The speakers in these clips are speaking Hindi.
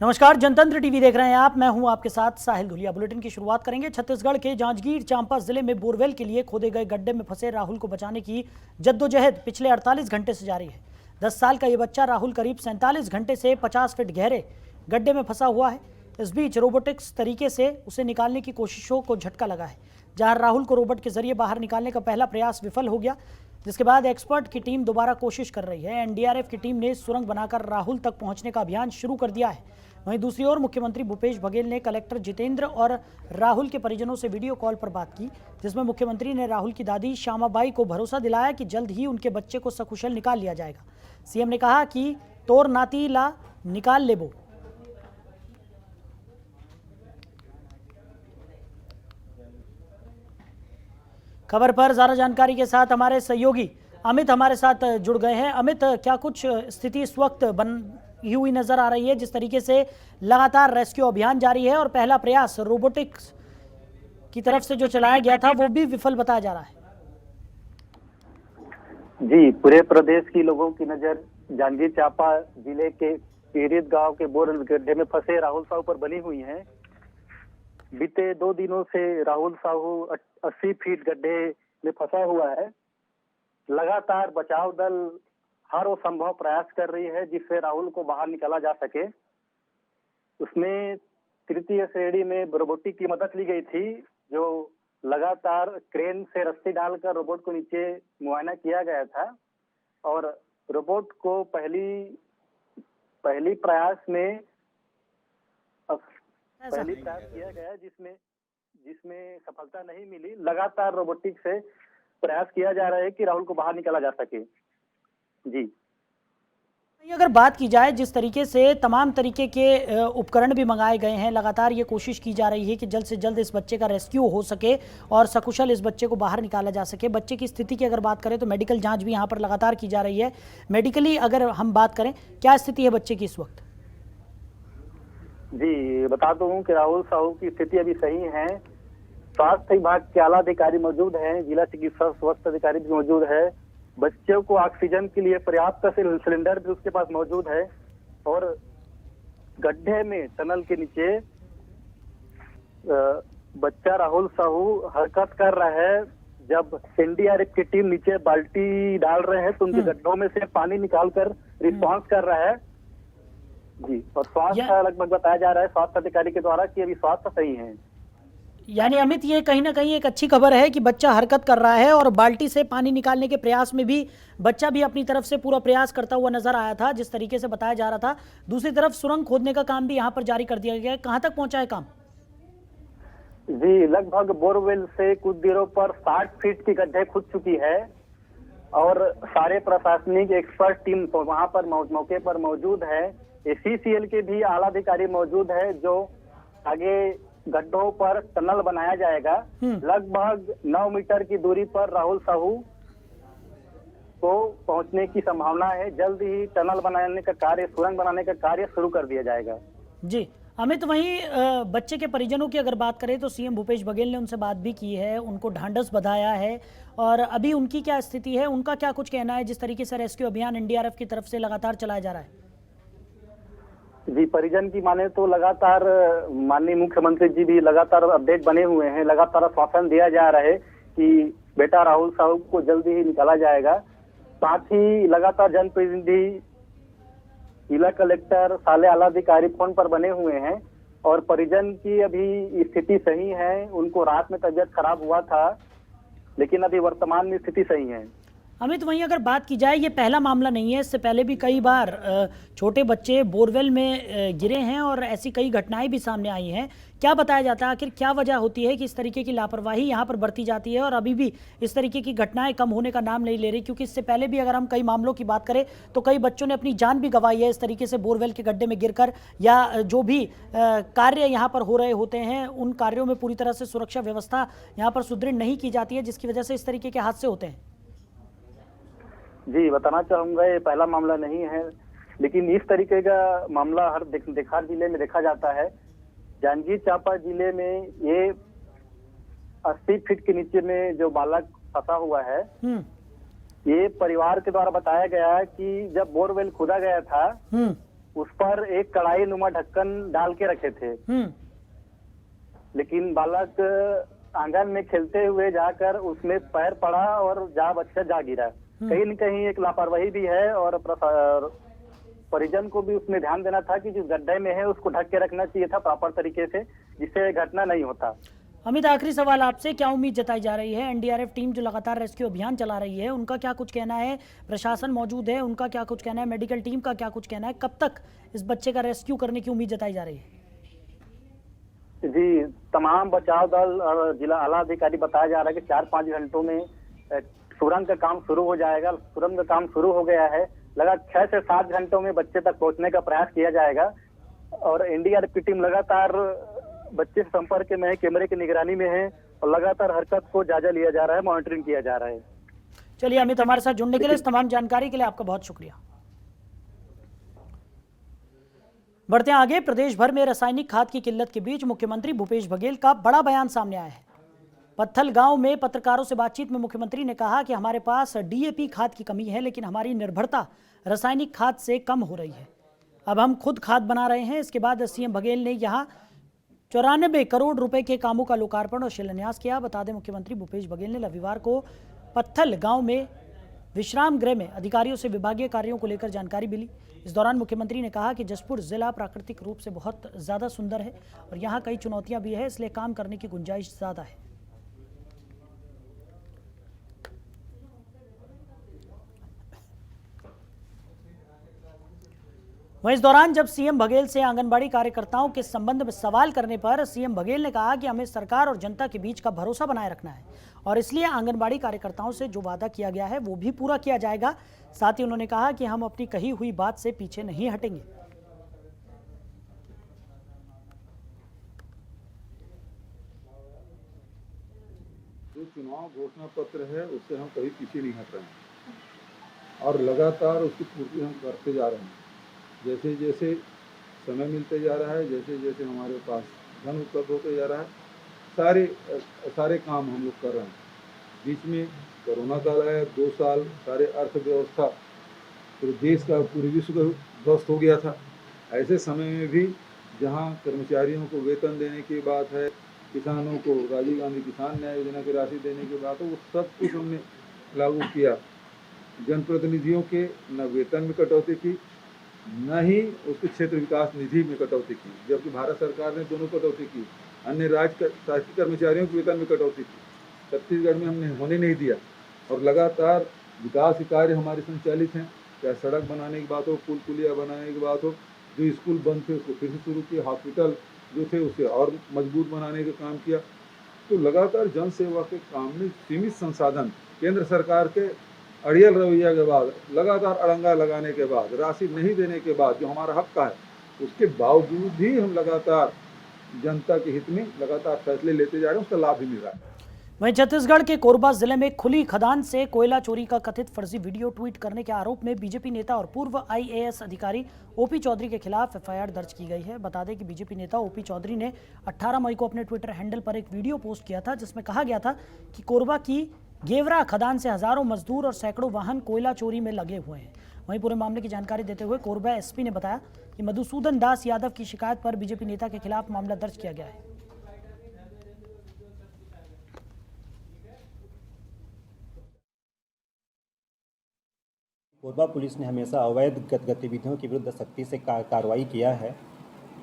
नमस्कार, जनतंत्र टीवी देख रहे हैं आप। मैं हूं आपके साथ साहिल धुलिया। बुलेटिन की शुरुआत करेंगे। छत्तीसगढ़ के जांजगीर चांपा जिले में बोरवेल के लिए खोदे गए गड्ढे में फंसे राहुल को बचाने की जद्दोजहद पिछले 48 घंटे से जारी है। 10 साल का ये बच्चा राहुल करीब 47 घंटे से 50 फीट गहरे गड्ढे में फंसा हुआ है। इस बीच रोबोटिक्स तरीके से उसे निकालने की कोशिशों को झटका लगा है। जहां राहुल को रोबोट के जरिए बाहर निकालने का पहला प्रयास विफल हो गया, जिसके बाद एक्सपर्ट की टीम दोबारा कोशिश कर रही है। एनडीआरएफ की टीम ने सुरंग बनाकर राहुल तक पहुंचने का अभियान शुरू कर दिया है। वहीं दूसरी ओर मुख्यमंत्री भूपेश बघेल ने कलेक्टर जितेंद्र और राहुल के परिजनों से वीडियो कॉल पर बात की, जिसमें मुख्यमंत्री ने राहुल की दादी श्यामाबाई को भरोसा दिलाया कि जल्द ही उनके बच्चे को सकुशल निकाल लिया जाएगा। सीएम ने कहा कि तोर नाती ला निकाल लेबो। खबर पर ज्यादा जानकारी के साथ हमारे सहयोगी अमित हमारे साथ जुड़ गए हैं। अमित, क्या कुछ स्थिति इस वक्त बनी हुई नजर आ रही है? जिस तरीके से लगातार रेस्क्यू अभियान जारी है और पहला प्रयास रोबोटिक्स की तरफ से जो चलाया गया था वो भी विफल बताया जा रहा है। जी, पूरे प्रदेश की लोगों की नजर जांजगीर चांपा जिले के पीड़ित गांव के बोरवेल गड्ढे में फंसे राहुल साहू पर बनी हुई है। बीते 2 दिनों से राहुल साहू 80 फीट गड्ढे में फंसा हुआ है। लगातार बचाव दल हर वो संभव प्रयास कर रही है जिससे राहुल को बाहर निकाला जा सके। उसमें तृतीय श्रेणी में रोबोटिक की मदद ली गई थी, जो लगातार क्रेन से रस्सी डालकर रोबोट को नीचे मुआयना किया गया था और रोबोट को पहली प्रयास किया गया जिसमें सफलता नहीं मिली। लगातार रोबोटिक से प्रयास किया जा रहा है कि राहुल को बाहर निकाला जा सके। जी, अगर बात की जाए जिस तरीके से तमाम तरीके के उपकरण भी मंगाए गए हैं, लगातार ये कोशिश की जा रही है कि जल्द से जल्द इस बच्चे का रेस्क्यू हो सके और सकुशल इस बच्चे को बाहर निकाला जा सके। बच्चे की स्थिति की अगर बात करें तो मेडिकल जांच भी यहाँ पर लगातार की जा रही है। मेडिकली अगर हम बात करें, क्या स्थिति है बच्चे की इस वक्त? जी, बता दूं कि राहुल साहू की स्थिति अभी सही है। स्वास्थ्य विभाग के आला अधिकारी मौजूद हैं, जिला चिकित्सा स्वास्थ्य अधिकारी भी मौजूद है। बच्चों को ऑक्सीजन के लिए पर्याप्त सिलेंडर भी उसके पास मौजूद है और गड्ढे में टनल के नीचे बच्चा राहुल साहू हरकत कर रहा है। जब एनडीआरएफ की टीम नीचे बाल्टी डाल रहे हैं तो उनके गड्ढों में से पानी निकालकर रिस्पांस कर रहा है। जी, और स्वास्थ्य लगभग बताया जा रहा है स्वास्थ्य अधिकारी के द्वारा कि अभी स्वास्थ्य सही है। यानी अमित, ये कहीं ना कहीं एक अच्छी खबर है कि बच्चा हरकत कर रहा है और बाल्टी से पानी निकालने के प्रयास में भी बच्चा भी अपनी तरफ से पूरा प्रयास करता हुआ नजर आया था, जिस तरीके से बताया जा रहा था। दूसरी तरफ सुरंग खोदने का काम भी यहाँ पर जारी कर दिया गया है। कहाँ तक पहुंचा है काम? जी, लगभग बोरवेल से कुछ देरों पर 60 फीट की गड्ढे खुद चुकी है और सारे प्रशासनिक एक्सपर्ट टीम वहां पर मौके पर मौजूद है। सीसीएल के भी आला अधिकारी मौजूद है, जो आगे गड्ढों पर टनल बनाया जाएगा। लगभग 9 मीटर की दूरी पर राहुल साहू को पहुंचने की संभावना है। जल्द ही टनल बनाने का कार्य, सुरंग बनाने का कार्य शुरू कर दिया जाएगा। जी अमित, वहीं बच्चे के परिजनों की अगर बात करें तो सीएम भूपेश बघेल ने उनसे बात भी की है, उनको ढांढस बंधाया है और अभी उनकी क्या स्थिति है, उनका क्या कुछ कहना है जिस तरीके से रेस्क्यू अभियान एनडीआरएफ की तरफ से लगातार चलाया जा रहा है? जी, परिजन की माने तो लगातार माननीय मुख्यमंत्री जी भी लगातार अपडेट बने हुए हैं। लगातार आश्वासन दिया जा रहा है कि बेटा राहुल साहू को जल्दी ही निकाला जाएगा। साथ ही लगातार जनप्रतिनिधि, जिला कलेक्टर, साले आला अधिकारी फोन पर बने हुए हैं और परिजन की अभी स्थिति सही है। उनको रात में तबीयत खराब हुआ था, लेकिन अभी वर्तमान में स्थिति सही है। अमित, वहीं अगर बात की जाए, ये पहला मामला नहीं है, इससे पहले भी कई बार छोटे बच्चे बोरवेल में गिरे हैं और ऐसी कई घटनाएं भी सामने आई हैं। क्या बताया जाता है, आखिर क्या वजह होती है कि इस तरीके की लापरवाही यहाँ पर बरती जाती है और अभी भी इस तरीके की घटनाएं कम होने का नाम नहीं ले रही? क्योंकि इससे पहले भी अगर हम कई मामलों की बात करें तो कई बच्चों ने अपनी जान भी गंवाई है इस तरीके से बोरवेल के गड्ढे में गिरकर, या जो भी कार्य यहाँ पर हो रहे होते हैं उन कार्यों में पूरी तरह से सुरक्षा व्यवस्था यहाँ पर सुदृढ़ नहीं की जाती है, जिसकी वजह से इस तरीके के हादसे होते हैं। जी, बताना चाहूंगा ये पहला मामला नहीं है, लेकिन इस तरीके का मामला हर देखार जिले में देखा जाता है। जांजगीर चांपा जिले में ये 80 फीट के नीचे में जो बालक फंसा हुआ है, ये परिवार के द्वारा बताया गया है कि जब बोरवेल खोदा गया था उस पर एक कढ़ाई नुमा ढक्कन डाल के रखे थे, लेकिन बालक आंगन में खेलते हुए जाकर उसमें पैर पड़ा और बच्चा जा गिरा। कहीं न कहीं एक लापरवाही भी है और परिजन को भी उसमें ध्यान देना था कि जो गड्ढे में है उसको ढक के रखना चाहिए था प्रॉपर तरीके से, जिससे घटना नहीं होता। अमित, आखिरी सवाल आपसे, क्या उम्मीद जताई जा रही है? एनडीआरएफ टीम जो लगातार रेस्क्यू अभियान चला रही है, उनका क्या कुछ कहना है? प्रशासन मौजूद है, उनका क्या कुछ कहना है? मेडिकल टीम का क्या कुछ कहना है? कब तक इस बच्चे का रेस्क्यू करने की उम्मीद जताई जा रही है? जी, तमाम बचाव दल और जिला आला अधिकारी बताया जा रहा है कि 4-5 घंटों में सुरंग का काम शुरू हो जाएगा। सुरंग का काम शुरू हो गया है। लगातार 6 से 7 घंटों में बच्चे तक पहुंचने का प्रयास किया जाएगा और एनडीआरएफ की टीम लगातार बच्चे से संपर्क में है, कैमरे की निगरानी में है और लगातार हरकत को जायजा लिया जा रहा है, मॉनिटरिंग किया जा रहा है। चलिए अमित, हमारे साथ जुड़ने के लिए, इस तमाम जानकारी के लिए आपका बहुत शुक्रिया। बढ़ते हैं आगे। प्रदेश भर में रासायनिक खाद की किल्लत के बीच मुख्यमंत्री भूपेश बघेल का बड़ा बयान सामने आया है। पत्थल गांव में पत्रकारों से बातचीत में मुख्यमंत्री ने कहा कि हमारे पास डीएपी खाद की कमी है, लेकिन हमारी निर्भरता रासायनिक खाद से कम हो रही है। अब हम खुद खाद बना रहे हैं। इसके बाद सीएम बघेल ने यहां 94 करोड़ रुपए के कामों का लोकार्पण और शिलान्यास किया। बता दें, मुख्यमंत्री भूपेश बघेल ने रविवार को पत्थल गांव में विश्राम गृह में अधिकारियों से विभागीय कार्यों को लेकर जानकारी भी ली। इस दौरान मुख्यमंत्री ने कहा कि जसपुर जिला प्राकृतिक रूप से बहुत ज़्यादा सुंदर है और यहाँ कई चुनौतियाँ भी है, इसलिए काम करने की गुंजाइश ज़्यादा है। वहीं इस दौरान जब सीएम बघेल से आंगनबाड़ी कार्यकर्ताओं के संबंध में सवाल करने पर सीएम बघेल ने कहा कि हमें सरकार और जनता के बीच का भरोसा बनाए रखना है और इसलिए आंगनबाड़ी कार्यकर्ताओं से जो वादा किया गया है वो भी पूरा किया जाएगा। साथ ही उन्होंने कहा कि हम अपनी कही हुई बात से पीछे नहीं हटेंगे। जो चुनाव घोषणा पत्र है उससे हम कहीं पीछे नहीं हट रहे हैं और लगातार उसकी पूर्ति हम करते जा रहे हैं। जैसे जैसे समय मिलते जा रहा है, जैसे जैसे हमारे पास धन उपलब्ध होते जा रहा है, सारे काम हम लोग कर रहे हैं। बीच में कोरोना काल है, 2 साल सारे अर्थव्यवस्था पूरे देश का, पूरे विश्व का ध्वस्त हो गया था। ऐसे समय में भी जहां कर्मचारियों को वेतन देने की बात है, किसानों को राजीव गांधी किसान न्याय योजना की राशि देने की बात है, वो सब कुछ हमने लागू किया। जनप्रतिनिधियों के न वेतन में कटौती की, न ही उसके क्षेत्र विकास निधि में कटौती की, जबकि भारत सरकार ने दोनों कटौती की। अन्य राज्य शासकीय कर्मचारियों के वेतन में कटौती की, छत्तीसगढ़ में हमने होने नहीं दिया और लगातार विकास के कार्य हमारे संचालित हैं। चाहे सड़क बनाने की बात हो, पुल पुलिया बनाने की बात हो, जो स्कूल बंद थे उसको फिर से शुरू किया, हॉस्पिटल जो थे उसे और मजबूत बनाने का काम किया। तो लगातार जन सेवा के काम में सीमित संसाधन, केंद्र सरकार के अड़ियल रवैया के बाद, लगातार अड़ंगा लगाने के बाद, राशि नहीं देने के बाद, जो हमारा हक का है, उसके बावजूद भी हम लगातार जनता के हित में लगातार फैसले लेते जा रहे हैं, उसका लाभ भी मिल रहा है। वहीं छत्तीसगढ़ के कोरबा जिले में खुली खदान से कोयला चोरी का कथित फर्जी वीडियो ट्वीट करने के आरोप में बीजेपी नेता और पूर्व आईएएस अधिकारी ओपी चौधरी के खिलाफ एफआईआर दर्ज की गई है। बता दें कि बीजेपी नेता ओपी चौधरी ने 18 मई को अपने ट्विटर हैंडल पर एक वीडियो पोस्ट किया था, जिसमें कहा गया था कि कोरबा की गेवरा खदान से हजारों मजदूर और सैकड़ों वाहन कोयला चोरी में लगे हुए हैं। वहीं पूरे मामले की जानकारी देते हुए कोरबा एसपी ने बताया कि मधुसूदन दास यादव की शिकायत पर बीजेपी नेता के खिलाफ मामला दर्ज किया गया है। कोरबा पुलिस ने हमेशा अवैध गतिविधियों के विरुद्ध सख्ती से कार्रवाई किया है।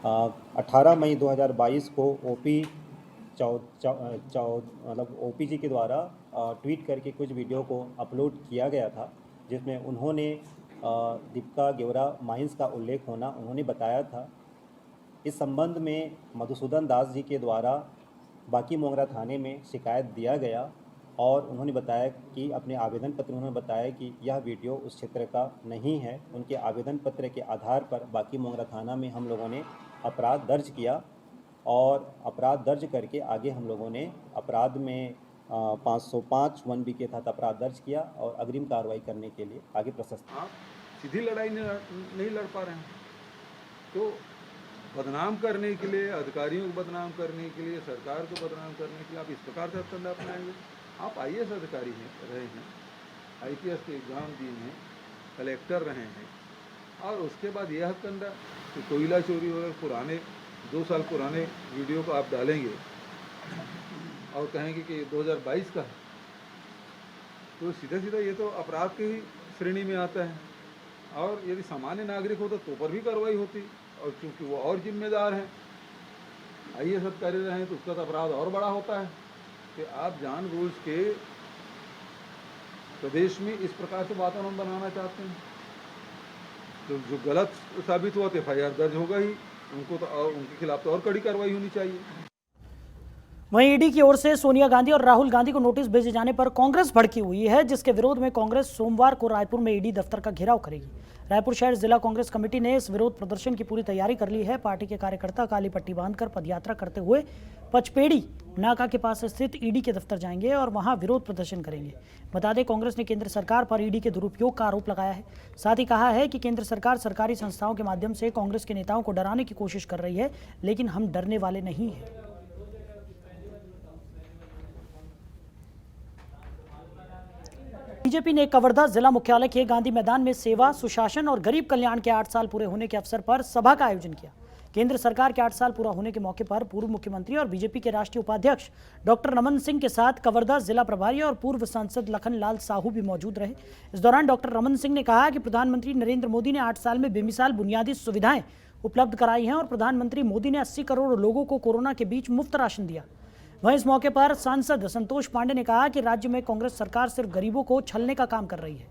18 मई 2022 को ओपी जी के द्वारा ट्वीट करके कुछ वीडियो को अपलोड किया गया था, जिसमें उन्होंने दीपिका गेवरा माइंस का उल्लेख होना उन्होंने बताया था। इस संबंध में मधुसूदन दास जी के द्वारा बाकी मोंगरा थाने में शिकायत दिया गया और उन्होंने बताया कि अपने आवेदन पत्र में उन्होंने बताया कि यह वीडियो उस क्षेत्र का नहीं है। उनके आवेदन पत्र के आधार पर बाकी मोंगरा थाना में हम लोगों ने अपराध दर्ज किया और अपराध दर्ज करके आगे हम लोगों ने अपराध में 505 1B के तहत अपराध दर्ज किया और अग्रिम कार्रवाई करने के लिए आगे प्रशस्त। आप सीधी लड़ाई नहीं लड़ पा रहे हैं, तो बदनाम करने के लिए, अधिकारियों को बदनाम करने के लिए, सरकार को बदनाम करने के लिए आप इस प्रकार से हथकंडा अपनाएंगे। आप आईएएस अधिकारी रहे हैं, आईपीएस के एग्जाम दिए हैं, कलेक्टर रहे हैं, और उसके बाद यह हथकंडा कि कोयला चोरी वगैरह पुराने 2 साल पुराने वीडियो को आप डालेंगे और कहेंगे कि 2022 का है, तो सीधा सीधा ये तो अपराध की ही श्रेणी में आता है। और यदि सामान्य नागरिक होता तो पर भी कार्रवाई होती, और चूंकि वो और जिम्मेदार हैं, IAS अधिकारी रहे हैं, तो उसका तो अपराध और बड़ा होता है कि आप जानबूझ के प्रदेश में इस प्रकार से वातावरण बनाना चाहते हैं। तो जो गलत साबित हुआ तो FIR दर्ज होगा ही, उनको तो और उनके खिलाफ तो और कड़ी कार्रवाई होनी चाहिए। वहीं ईडी की ओर से सोनिया गांधी और राहुल गांधी को नोटिस भेजे जाने पर कांग्रेस भड़की हुई है, जिसके विरोध में कांग्रेस सोमवार को रायपुर में ईडी दफ्तर का घेराव करेगी। रायपुर शहर जिला कांग्रेस कमेटी ने इस विरोध प्रदर्शन की पूरी तैयारी कर ली है। पार्टी के कार्यकर्ता काली पट्टी बांधकर पदयात्रा करते हुए पचपेड़ी नाका के पास स्थित ईडी के दफ्तर जाएंगे और वहां विरोध प्रदर्शन करेंगे। बता दें, कांग्रेस ने केंद्र सरकार पर ईडी के दुरुपयोग का आरोप लगाया है। साथ ही कहा है कि केंद्र सरकार सरकारी संस्थाओं के माध्यम से कांग्रेस के नेताओं को डराने की कोशिश कर रही है, लेकिन हम डरने वाले नहीं हैं। बीजेपी ने कवर्धा जिला मुख्यालय के गांधी मैदान में सेवा, सुशासन और गरीब कल्याण के 8 साल पूरे होने के अवसर पर सभा का आयोजन किया। केंद्र सरकार के 8 साल पूरा होने के मौके पर पूर्व मुख्यमंत्री और बीजेपी के राष्ट्रीय उपाध्यक्ष डॉक्टर रमन सिंह के साथ कवर्धा जिला प्रभारी और पूर्व सांसद लखन लाल साहू भी मौजूद रहे। इस दौरान डॉक्टर रमन सिंह ने कहा कि प्रधानमंत्री नरेंद्र मोदी ने 8 साल में बेमिसाल बुनियादी सुविधाएं उपलब्ध कराई हैं और प्रधानमंत्री मोदी ने 80 करोड़ लोगों को कोरोना के बीच मुफ्त राशन दिया। वहीं इस मौके पर सांसद संतोष पांडे ने कहा कि राज्य में कांग्रेस सरकार सिर्फ गरीबों को छलने का काम कर रही है।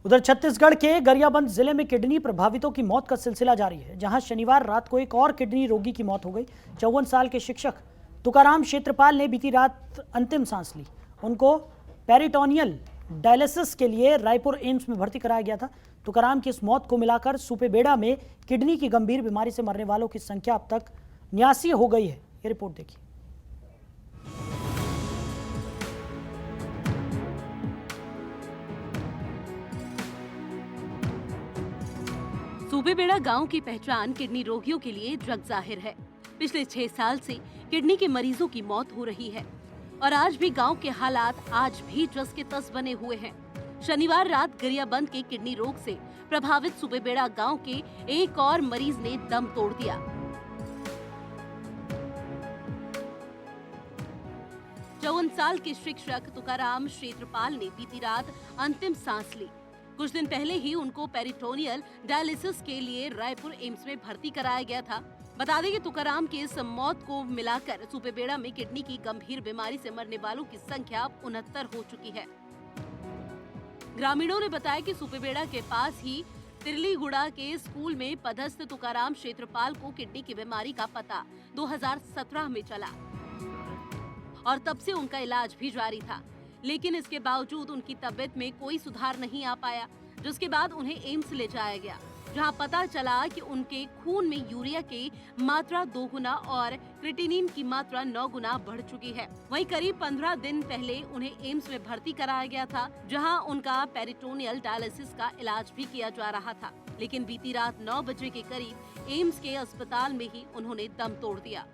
उधर छत्तीसगढ़ के गरियाबंद जिले में किडनी प्रभावितों की मौत का सिलसिला जारी है, जहां शनिवार रात को एक और किडनी रोगी की मौत हो गई। 54 साल के शिक्षक तुकाराम क्षेत्रपाल ने बीती रात अंतिम सांस ली। उनको पेरिटोनियल डायलिसिस के लिए रायपुर एम्स में भर्ती कराया गया था। तुकाराम की इस मौत को मिलाकर सुपेबेड़ा में किडनी की गंभीर बीमारी से मरने वालों की संख्या अब तक 89 हो गई है। ये रिपोर्ट देखिए। सुपेबेड़ा गांव की पहचान किडनी रोगियों के लिए जग जाहिर है। पिछले 6 साल से किडनी के मरीजों की मौत हो रही है और आज भी गांव के हालात आज भी जस के तस बने हुए हैं। शनिवार रात गरियाबंद के किडनी रोग से प्रभावित सुपेबेड़ा गांव के एक और मरीज ने दम तोड़ दिया। चौवन साल के शिक्षक तुकाराम क्षेत्रपाल ने बीती रात अंतिम सांस ली। कुछ दिन पहले ही उनको पेरिटोनियल डायलिसिस के लिए रायपुर एम्स में भर्ती कराया गया था। बता दें कि तुकाराम की इस मौत को मिलाकर सुपेबेड़ा में किडनी की गंभीर बीमारी से मरने वालों की संख्या 69 हो चुकी है। ग्रामीणों ने बताया कि सुपेबेड़ा के पास ही तिरलीगुड़ा के स्कूल में पदस्थ तुकाराम क्षेत्रपाल को किडनी की बीमारी का पता 2017 में चला और तब से उनका इलाज भी जारी था, लेकिन इसके बावजूद उनकी तबीयत में कोई सुधार नहीं आ पाया, जिसके बाद उन्हें एम्स ले जाया गया, जहां पता चला कि उनके खून में यूरिया की मात्रा 2 गुना और क्रिएटिनिन की मात्रा 9 गुना बढ़ चुकी है। वहीं करीब 15 दिन पहले उन्हें एम्स में भर्ती कराया गया था, जहां उनका पेरिटोनियल डायलिसिस का इलाज भी किया जा रहा था, लेकिन बीती रात 9 बजे के करीब एम्स के अस्पताल में ही उन्होंने दम तोड़ दिया।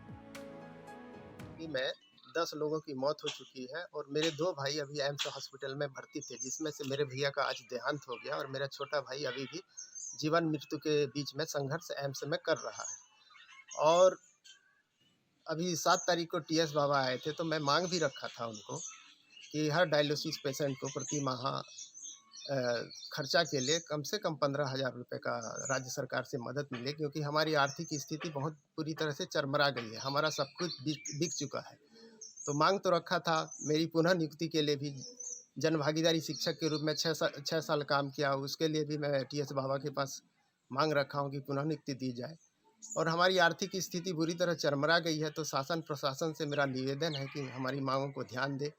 मैं 10 लोगों की मौत हो चुकी है और मेरे 2 भाई अभी एम्स हॉस्पिटल में भर्ती थे, जिसमें से मेरे भैया का आज देहांत हो गया और मेरा छोटा भाई अभी भी जीवन मृत्यु के बीच में संघर्ष एम्स में कर रहा है। और अभी 7 तारीख को TS बाबा आए थे, तो मैं मांग भी रखा था उनको कि हर डायलिसिस पेशेंट को प्रति माह खर्चा के लिए कम से कम 15,000 रुपये का राज्य सरकार से मदद मिले, क्योंकि हमारी आर्थिक स्थिति बहुत पूरी तरह से चरमरा गई है, हमारा सब कुछ बिक चुका है। तो मांग तो रखा था। मेरी पुनः नियुक्ति के लिए भी जन भागीदारी शिक्षक के रूप में 6 साल काम किया, उसके लिए भी मैं TS बाबा के पास मांग रखा हूँ कि पुनः नियुक्ति दी जाए। और हमारी आर्थिक स्थिति बुरी तरह चरमरा गई है, तो शासन प्रशासन से मेरा निवेदन है कि हमारी मांगों को ध्यान दे।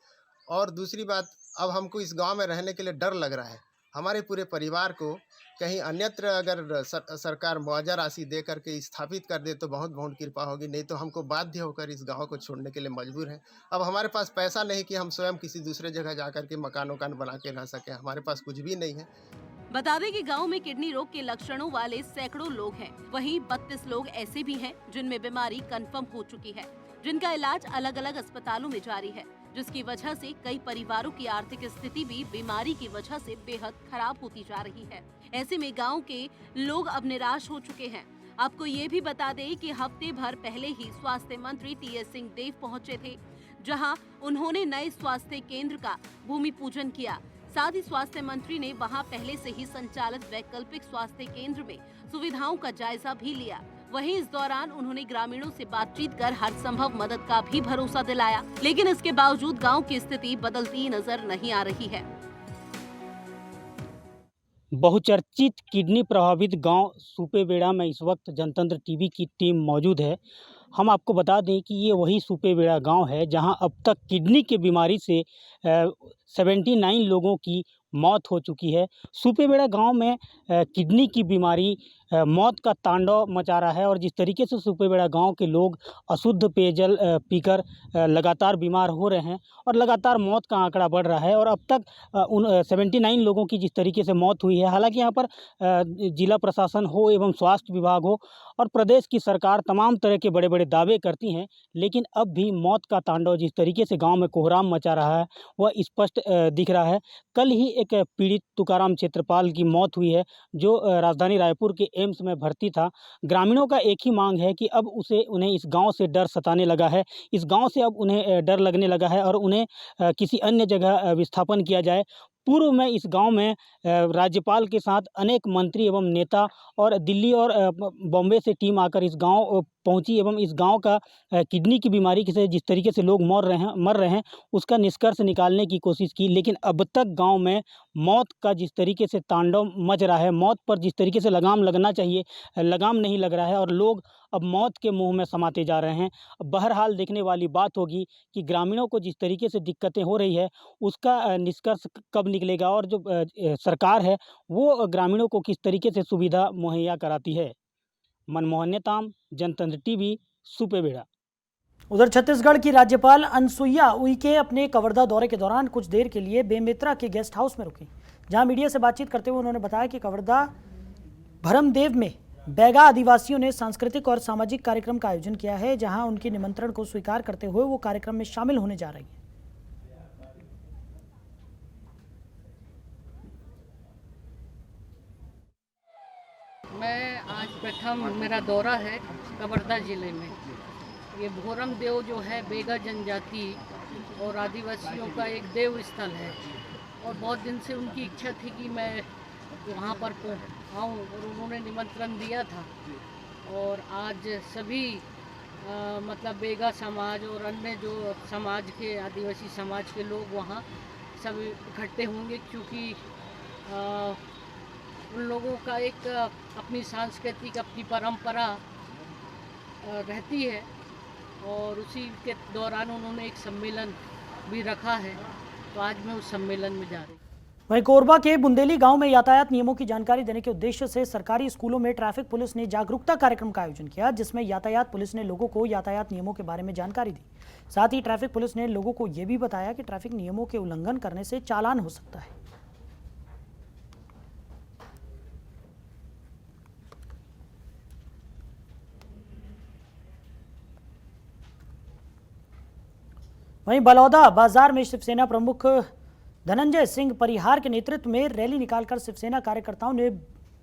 और दूसरी बात, अब हमको इस गांव में रहने के लिए डर लग रहा है। हमारे पूरे परिवार को कहीं अन्यत्र अगर सरकार मुआवजा राशि दे करके स्थापित कर दे तो बहुत बहुत कृपा होगी, नहीं तो हमको बाध्य होकर इस गांव को छोड़ने के लिए मजबूर हैं। अब हमारे पास पैसा नहीं कि हम स्वयं किसी दूसरे जगह जाकर के मकान बना के रह सकें, हमारे पास कुछ भी नहीं है। बता दें कि गांव में किडनी रोग के लक्षणों वाले सैकड़ों लोग हैं। वहीं 32 लोग ऐसे भी हैं जिनमें बीमारी कंफर्म हो चुकी है। जिनका इलाज अलग अलग अस्पतालों में जारी है, जिसकी वजह से कई परिवारों की आर्थिक स्थिति भी बीमारी की वजह से बेहद खराब होती जा रही है। ऐसे में गांव के लोग अब निराश हो चुके हैं। आपको ये भी बता दें कि हफ्ते भर पहले ही स्वास्थ्य मंत्री टीएस सिंहदेव पहुंचे थे, जहां उन्होंने नए स्वास्थ्य केंद्र का भूमि पूजन किया। साथ ही स्वास्थ्य मंत्री ने वहां पहले से ही संचालित वैकल्पिक स्वास्थ्य केंद्र में सुविधाओं का जायजा भी लिया। वहीं इस दौरान उन्होंने ग्रामीणों से बातचीत कर हर संभव मदद का भी भरोसा दिलाया, लेकिन इसके बावजूद गांव की स्थिति बदलती नजर नहीं आ रही है। बहुचर्चित किडनी प्रभावित गांव सुपेबेड़ा में इस वक्त जनतंत्र टीवी की टीम मौजूद है। हम आपको बता दें कि ये वही सुपेबेड़ा गांव है जहां अब तक किडनी की बीमारी से 79 लोगों की मौत हो चुकी है। सुपेबेड़ा गांव में किडनी की बीमारी मौत का तांडव मचा रहा है और जिस तरीके से सुपेबेड़ा गांव के लोग अशुद्ध पेयजल पीकर लगातार बीमार हो रहे हैं और लगातार मौत का आंकड़ा बढ़ रहा है और अब तक 79 लोगों की जिस तरीके से मौत हुई है। हालांकि यहाँ पर जिला प्रशासन हो एवं स्वास्थ्य विभाग हो और प्रदेश की सरकार तमाम तरह के बड़े बड़े दावे करती हैं, लेकिन अब भी मौत का तांडव जिस तरीके से गांव में कोहराम मचा रहा है वह स्पष्ट दिख रहा है। कल ही एक पीड़ित तुकाराम क्षेत्रपाल की मौत हुई है जो राजधानी रायपुर के एम्स में भर्ती था। ग्रामीणों का एक ही मांग है कि अब उन्हें इस गांव से डर सताने लगा है, इस गांव से अब उन्हें डर लगने लगा है और उन्हें किसी अन्य जगह विस्थापन किया जाए। पूर्व में इस गांव में राज्यपाल के साथ अनेक मंत्री एवं नेता और दिल्ली और बॉम्बे से टीम आकर इस गांव पहुंची एवं इस गांव का किडनी की बीमारी से जिस तरीके से लोग मर रहे हैं उसका निष्कर्ष निकालने की कोशिश की, लेकिन अब तक गांव में मौत का जिस तरीके से तांडव मच रहा है, मौत पर जिस तरीके से लगाम लगना चाहिए लगाम नहीं लग रहा है और लोग अब मौत के मुंह में समाते जा रहे हैं। बहरहाल देखने वाली बात होगी कि ग्रामीणों को जिस तरीके से दिक्कतें हो रही है उसका निष्कर्ष कब निकलेगा और जो सरकार है वो ग्रामीणों को किस तरीके से सुविधा मुहैया कराती है। मनमोहन नेताम, जनतंत्र टीवी, सुपेबेड़ा। उधर छत्तीसगढ़ की राज्यपाल अनसुईया उइके अपने कवर्धा दौरे के दौरान कुछ देर के लिए बेमेतरा के गेस्ट हाउस में रुकी, जहां मीडिया से बातचीत करते हुए उन्होंने बताया कि कवर्धा भरमदेव में बैगा आदिवासियों ने सांस्कृतिक और सामाजिक कार्यक्रम का आयोजन किया है, जहां उनके निमंत्रण को स्वीकार करते हुए वो कार्यक्रम में शामिल होने जा रही है। मैं आज प्रथम मेरा दौरा है कवर्धा जिले में। ये भोरम देव जो है बेगा जनजाति और आदिवासियों का एक देव स्थल है और बहुत दिन से उनकी इच्छा थी कि मैं वहाँ पर आऊँ और उन्होंने निमंत्रण दिया था और आज सभी मतलब बेगा समाज और अन्य जो समाज के आदिवासी समाज के लोग वहाँ सब इकट्ठे होंगे, क्योंकि उन लोगों का एक अपनी सांस्कृतिक अपनी परंपरा रहती है और उसी के दौरान उन्होंने एक सम्मेलन भी रखा है, तो आज मैं उस सम्मेलन में जा रही हूँ। वहीं कोरबा के बुंदेली गांव में यातायात नियमों की जानकारी देने के उद्देश्य से सरकारी स्कूलों में ट्रैफिक पुलिस ने जागरूकता कार्यक्रम का आयोजन किया, जिसमें यातायात पुलिस ने लोगों को यातायात नियमों के बारे में जानकारी दी। साथ ही ट्रैफिक पुलिस ने लोगों को यह भी बताया कि ट्रैफिक नियमों के उल्लंघन करने से चालान हो सकता है। वहीं बलौदा बाजार में शिवसेना प्रमुख धनंजय सिंह परिहार के नेतृत्व में रैली निकालकर शिवसेना कार्यकर्ताओं ने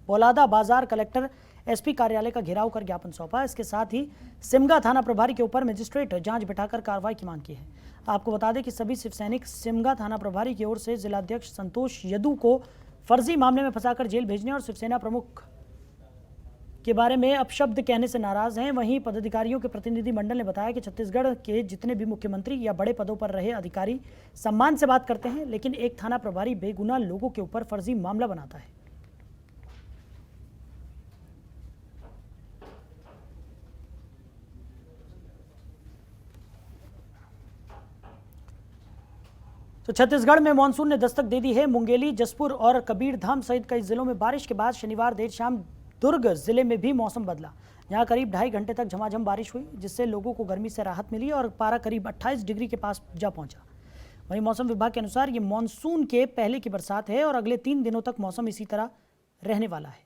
बलौदा बाजार कलेक्टर एसपी कार्यालय का घेराव कर ज्ञापन सौंपा। इसके साथ ही सिमगा थाना प्रभारी के ऊपर मजिस्ट्रेट जांच बिठाकर कार्रवाई की मांग की है। आपको बता दें कि सभी शिव सैनिक सिमगा थाना प्रभारी की ओर से जिलाध्यक्ष संतोष यदू को फर्जी मामले में फंसाकर जेल भेजने और शिवसेना प्रमुख के बारे में अपशब्द कहने से नाराज हैं। वहीं पदाधिकारियों के प्रतिनिधि मंडल ने बताया कि छत्तीसगढ़ के जितने भी मुख्यमंत्री या बड़े पदों पर रहे अधिकारी सम्मान से बात करते हैं, लेकिन एक थाना प्रभारी बेगुनाह लोगों के ऊपर फर्जी मामला बनाता है। तो छत्तीसगढ़ में मानसून ने दस्तक दे दी है। मुंगेली, जसपुर और कबीरधाम सहित कई जिलों में बारिश के बाद शनिवार देर शाम दुर्ग जिले में भी मौसम बदला। यहां करीब 2.5 घंटे तक झमाझम बारिश हुई, जिससे लोगों को गर्मी से राहत मिली और पारा करीब 28 डिग्री के पास जा पहुंचा। वहीं मौसम विभाग के अनुसार ये मानसून के पहले की बरसात है और अगले 3 दिनों तक मौसम इसी तरह रहने वाला है।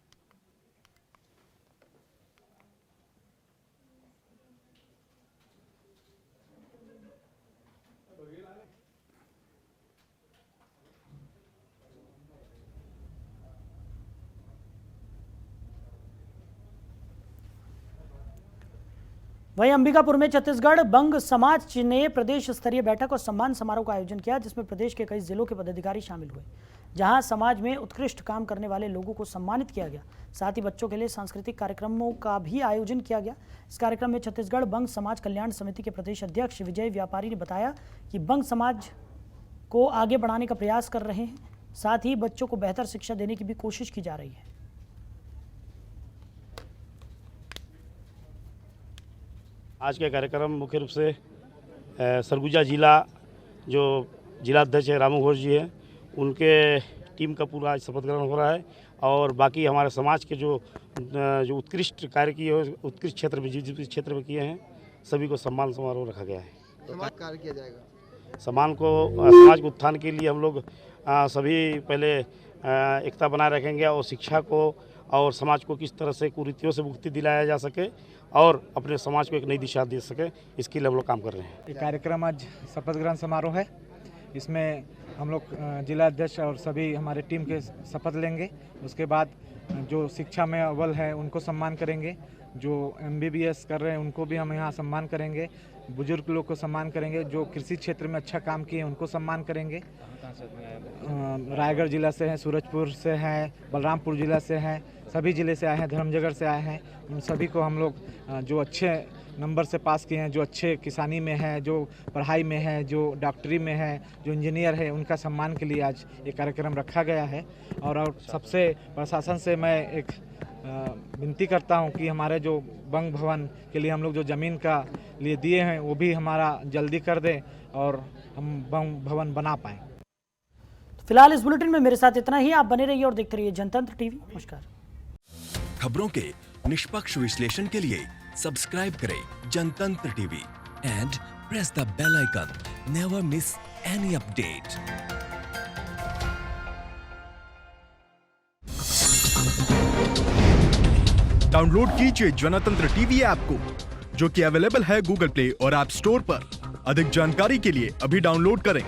वहीं अंबिकापुर में छत्तीसगढ़ बंग समाज ने प्रदेश स्तरीय बैठक और सम्मान समारोह का आयोजन किया, जिसमें प्रदेश के कई जिलों के पदाधिकारी शामिल हुए, जहां समाज में उत्कृष्ट काम करने वाले लोगों को सम्मानित किया गया। साथ ही बच्चों के लिए सांस्कृतिक कार्यक्रमों का भी आयोजन किया गया। इस कार्यक्रम में छत्तीसगढ़ बंग समाज कल्याण समिति के प्रदेश अध्यक्ष विजय व्यापारी ने बताया कि बंग समाज को आगे बढ़ाने का प्रयास कर रहे हैं, साथ ही बच्चों को बेहतर शिक्षा देने की भी कोशिश की जा रही है। आज का कार्यक्रम मुख्य रूप से सरगुजा जिला जो जिला अध्यक्ष है रामू घोष जी हैं, उनके टीम का पूरा आज शपथ ग्रहण हो रहा है और बाकी हमारे समाज के जो उत्कृष्ट कार्य किए उत्कृष्ट क्षेत्र में जिस क्षेत्र में किए हैं सभी को सम्मान समारोह रखा गया है। समाज कार्य किया जाएगा। समाज के उत्थान के लिए हम लोग सभी पहले एकता बनाए रखेंगे और शिक्षा को और समाज को किस तरह से कुरीतियों से मुक्ति दिलाया जा सके और अपने समाज को एक नई दिशा दे सके, इसके लिए हम लोग काम कर रहे हैं। ये कार्यक्रम आज शपथ ग्रहण समारोह है। इसमें हम लोग जिला अध्यक्ष और सभी हमारे टीम के शपथ लेंगे। उसके बाद जो शिक्षा में अव्वल है उनको सम्मान करेंगे, जो MBBS कर रहे हैं उनको भी हम यहाँ सम्मान करेंगे, बुजुर्ग लोग को सम्मान करेंगे, जो कृषि क्षेत्र में अच्छा काम किए उनको सम्मान करेंगे। रायगढ़ जिला से हैं, सूरजपुर से हैं, बलरामपुर जिला से हैं, सभी जिले से आए हैं, धर्मजगढ़ से आए हैं। उन सभी को हम लोग जो अच्छे नंबर से पास किए हैं, जो अच्छे किसानी में है, जो पढ़ाई में है, जो डॉक्टरी में है, जो इंजीनियर है, उनका सम्मान के लिए आज ये कार्यक्रम रखा गया है। और सबसे प्रशासन से मैं एक विनती करता हूं कि हमारे जो बंग भवन के लिए हम लोग जो ज़मीन का लिए दिए हैं वो भी हमारा जल्दी कर दें और हम बंग भवन बना पाएँ। फिलहाल इस बुलेटिन में मेरे साथ इतना ही। आप बने रहिए और देखते रहिए जनतंत्र टीवी। नमस्कार। खबरों के निष्पक्ष विश्लेषण के लिए सब्सक्राइब करें Jantantra TV and press the bell icon. Never miss any update. Download कीजिए जनतंत्र टीवी ऐप को, जो कि अवेलेबल है गूगल प्ले और ऐप स्टोर पर। अधिक जानकारी के लिए अभी डाउनलोड करें।